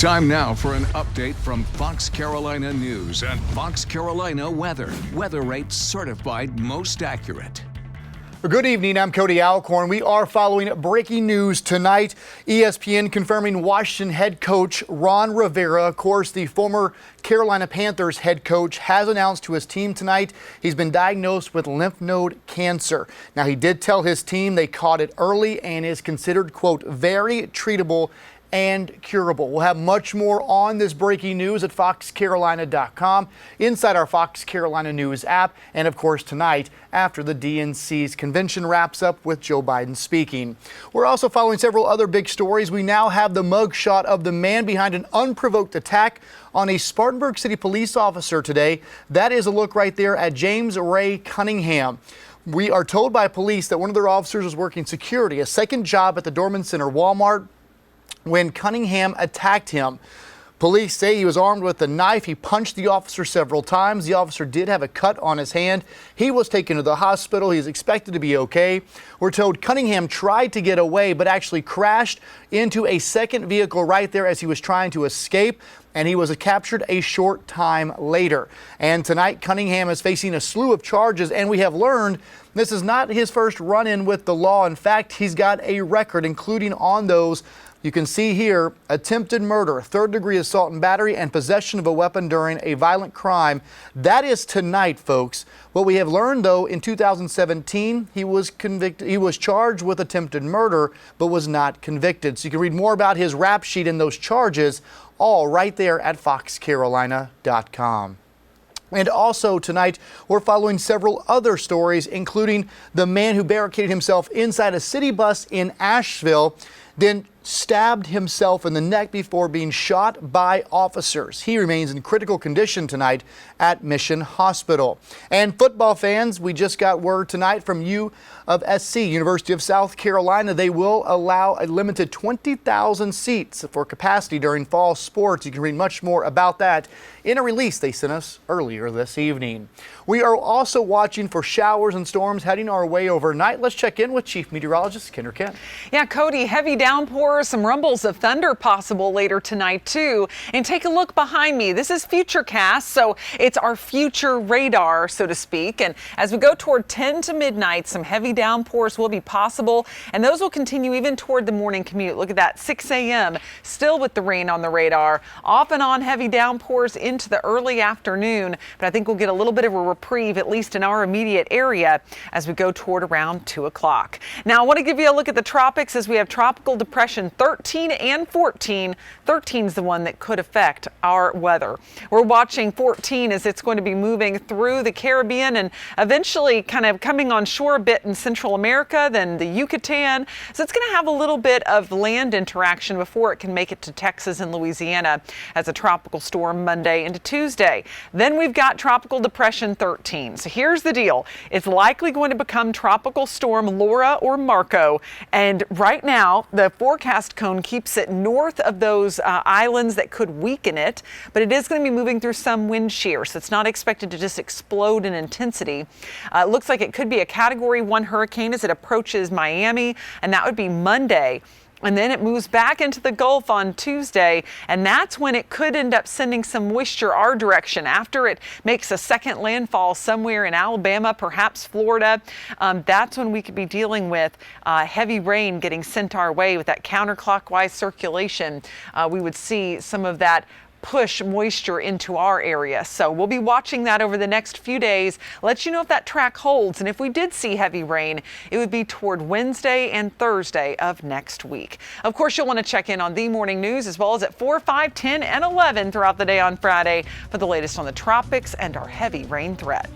Time now for an update from Fox Carolina News and Fox Carolina Weather. Weather rates certified most accurate. Good evening, I'm Cody Alcorn. We are following breaking news tonight. ESPN confirming Washington head coach Ron Rivera, of course, the former Carolina Panthers head coach, has announced to his team tonight he's been diagnosed with lymph node cancer. Now, he did tell his team they caught it early and is considered, quote, very treatable and curable. We'll have much more on this breaking news at foxcarolina.com, inside our Fox Carolina News app, and of course tonight after the DNC's convention wraps up with Joe Biden speaking. We're also following several other big stories. We now have the mugshot of the man behind an unprovoked attack on a Spartanburg City police officer today. That is a look right there at James Ray Cunningham. We are told by police that one of their officers was working security, a second job at the Dorman Center Walmart, when Cunningham attacked him. Police say he was armed with a knife. He punched the officer several times. The officer did have a cut on his hand. He was taken to the hospital. He is expected to be okay. We're told Cunningham tried to get away, but actually crashed into a second vehicle right there as he was trying to escape, and he was captured a short time later. And tonight, Cunningham is facing a slew of charges, and we have learned this is not his first run-in with the law. In fact, he's got a record, including on those you can see here, attempted murder, third-degree assault and battery, and possession of a weapon during a violent crime. That is tonight, folks. What we have learned, though, in 2017, he was convicted. He was charged with attempted murder, but was not convicted. So you can read more about his rap sheet and those charges, all right there at foxcarolina.com. And also tonight, we're following several other stories, including the man who barricaded himself inside a city bus in Asheville, then stabbed himself in the neck before being shot by officers. He remains in critical condition tonight at Mission Hospital. And football fans, we just got word tonight from U of SC, University of South Carolina. They will allow a limited 20,000 seats for capacity during fall sports. You can read much more about that in a release they sent us earlier this evening. We are also watching for showers and storms heading our way overnight. Let's check in with Chief Meteorologist Kendra Kent. Yeah, Cody, heavy downpours, some rumbles of thunder possible later tonight too. And take a look behind me. This is Futurecast, so it's our future radar, so to speak. And as we go toward 10 to midnight, some heavy downpours will be possible, and those will continue even toward the morning commute. Look at that, 6 a.m. still with the rain on the radar. Off and on heavy downpours into the early afternoon, but I think we'll get a little bit of a reprieve, at least in our immediate area, as we go toward around 2 o'clock. Now, I want to give you a look at the tropics as we have tropical depression 13 and 14. 13 is the one that could affect our weather. We're watching 14 as it's going to be moving through the Caribbean and eventually kind of coming on shore a bit in Central America, then the Yucatan. So it's going to have a little bit of land interaction before it can make it to Texas and Louisiana as a tropical storm Monday into Tuesday. Then we've got tropical depression 13. So here's the deal. It's likely going to become tropical storm Laura or Marco. And right now, the forecast cone keeps it north of those islands that could weaken it, but it is going to be moving through some wind shear, so it's not expected to just explode in intensity. It looks like it could be a Category 1 hurricane as it approaches Miami, and that would be Monday. And then it moves back into the Gulf on Tuesday, and that's when it could end up sending some moisture our direction after it makes a second landfall somewhere in Alabama, perhaps Florida. That's when we could be dealing with heavy rain getting sent our way with that counterclockwise circulation. We would see some of that push moisture into our area. So we'll be watching that over the next few days, let you know if that track holds. And if we did see heavy rain, it would be toward Wednesday and Thursday of next week. Of course, you'll want to check in on the morning news as well as at 4, 5, 10, and 11 throughout the day on Friday for the latest on the tropics and our heavy rain threat.